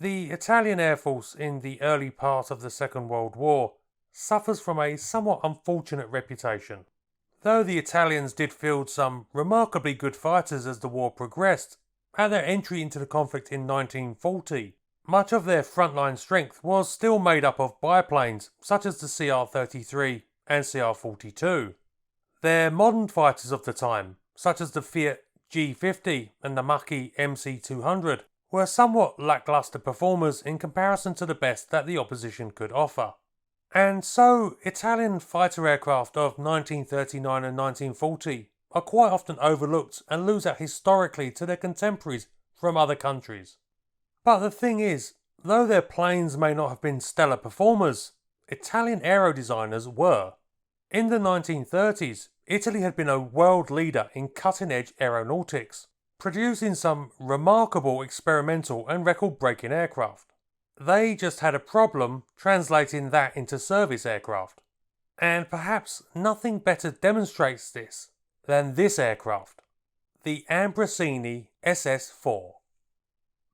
The Italian Air Force in the early part of the Second World War suffers from a somewhat unfortunate reputation. Though the Italians did field some remarkably good fighters as the war progressed, at their entry into the conflict in 1940, much of their frontline strength was still made up of biplanes such as the CR-33 and CR-42. Their modern fighters of the time, such as the Fiat G50 and the Macchi MC200, were somewhat lackluster performers in comparison to the best that the opposition could offer. And so, Italian fighter aircraft of 1939 and 1940 are quite often overlooked and lose out historically to their contemporaries from other countries. But the thing is, though their planes may not have been stellar performers, Italian aero designers were. In the 1930s, Italy had been a world leader in cutting-edge aeronautics, producing some remarkable experimental and record-breaking aircraft. They just had a problem translating that into service aircraft. And perhaps nothing better demonstrates this than this aircraft, the Ambrosini SS.4.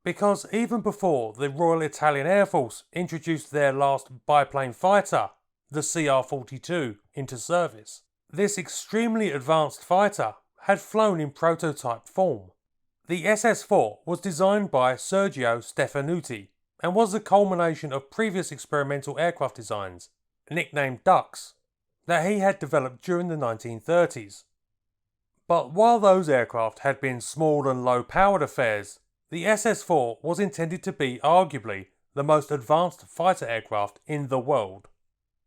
Because even before the Royal Italian Air Force introduced their last biplane fighter, the CR-42, into service, this extremely advanced fighter had flown in prototype form. The SS-4 was designed by Sergio Stefanuti and was the culmination of previous experimental aircraft designs, nicknamed Ducks, that he had developed during the 1930s. But while those aircraft had been small and low-powered affairs, the SS-4 was intended to be arguably the most advanced fighter aircraft in the world.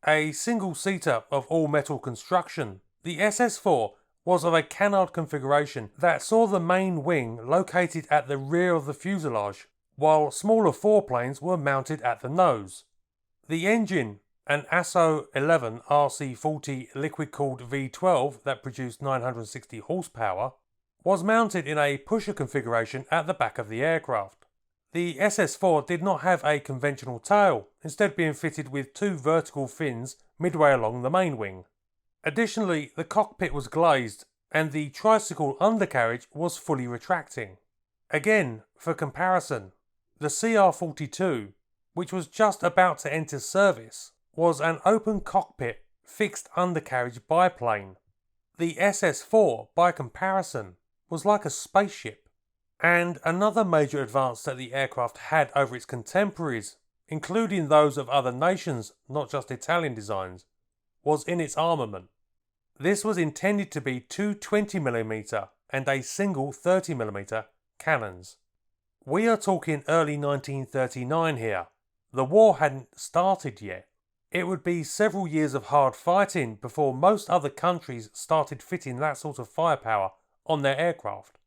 A single-seater of all-metal construction, the SS-4 was of a Canard configuration that saw the main wing located at the rear of the fuselage, while smaller foreplanes were mounted at the nose. The engine, an ASSO 11 RC40 liquid-cooled V12 that produced 960 horsepower, was mounted in a pusher configuration at the back of the aircraft. The SS-4 did not have a conventional tail, instead being fitted with two vertical fins midway along the main wing. Additionally, the cockpit was glazed, and the tricycle undercarriage was fully retracting. Again, for comparison, the CR-42, which was just about to enter service, was an open cockpit, fixed undercarriage biplane. The SS-4, by comparison, was like a spaceship. And another major advance that the aircraft had over its contemporaries, including those of other nations, not just Italian designs, was in its armament. This was intended to be two 20mm and a single 30mm cannons. We are talking early 1939 here. The war hadn't started yet. It would be several years of hard fighting before most other countries started fitting that sort of firepower on their aircraft.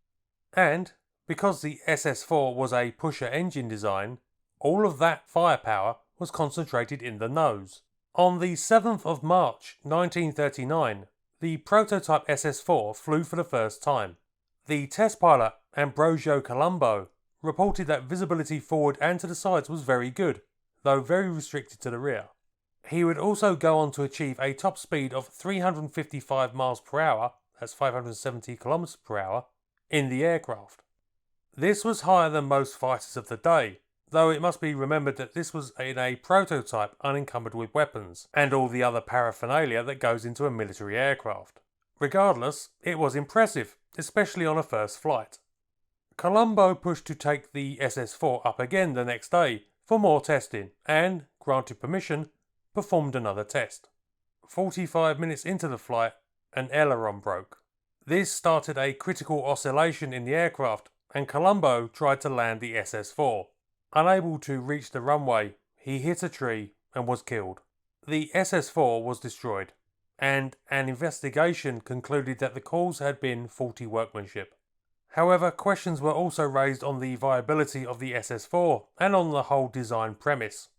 And, because the SS-4 was a pusher engine design, all of that firepower was concentrated in the nose. On the 7th of March 1939, the prototype SS-4 flew for the first time. The test pilot, Ambrosio Colombo, reported that visibility forward and to the sides was very good, though very restricted to the rear. He would also go on to achieve a top speed of 355 miles per hour, that's 570 kilometers per hour, in the aircraft. This was higher than most fighters of the day, though it must be remembered that this was in a prototype unencumbered with weapons, and all the other paraphernalia that goes into a military aircraft. Regardless, it was impressive, especially on a first flight. Colombo pushed to take the SS-4 up again the next day for more testing and, granted permission, performed another test. 45 minutes into the flight, an aileron broke. This started a critical oscillation in the aircraft, and Colombo tried to land the SS-4. Unable to reach the runway, he hit a tree and was killed. The SS-4 was destroyed, and an investigation concluded that the cause had been faulty workmanship. However, questions were also raised on the viability of the SS-4 and on the whole design premise.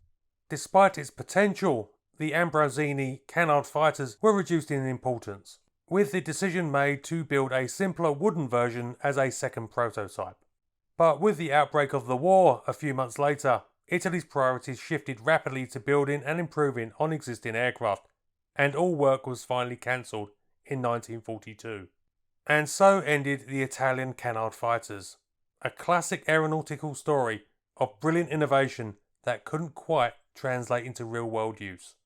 Despite its potential, the Ambrosini Canard fighters were reduced in importance, with the decision made to build a simpler wooden version as a second prototype. But with the outbreak of the war a few months later, Italy's priorities shifted rapidly to building and improving on existing aircraft, and all work was finally cancelled in 1942. And so ended the Italian Canard fighters, a classic aeronautical story of brilliant innovation that couldn't quite translate into real world use.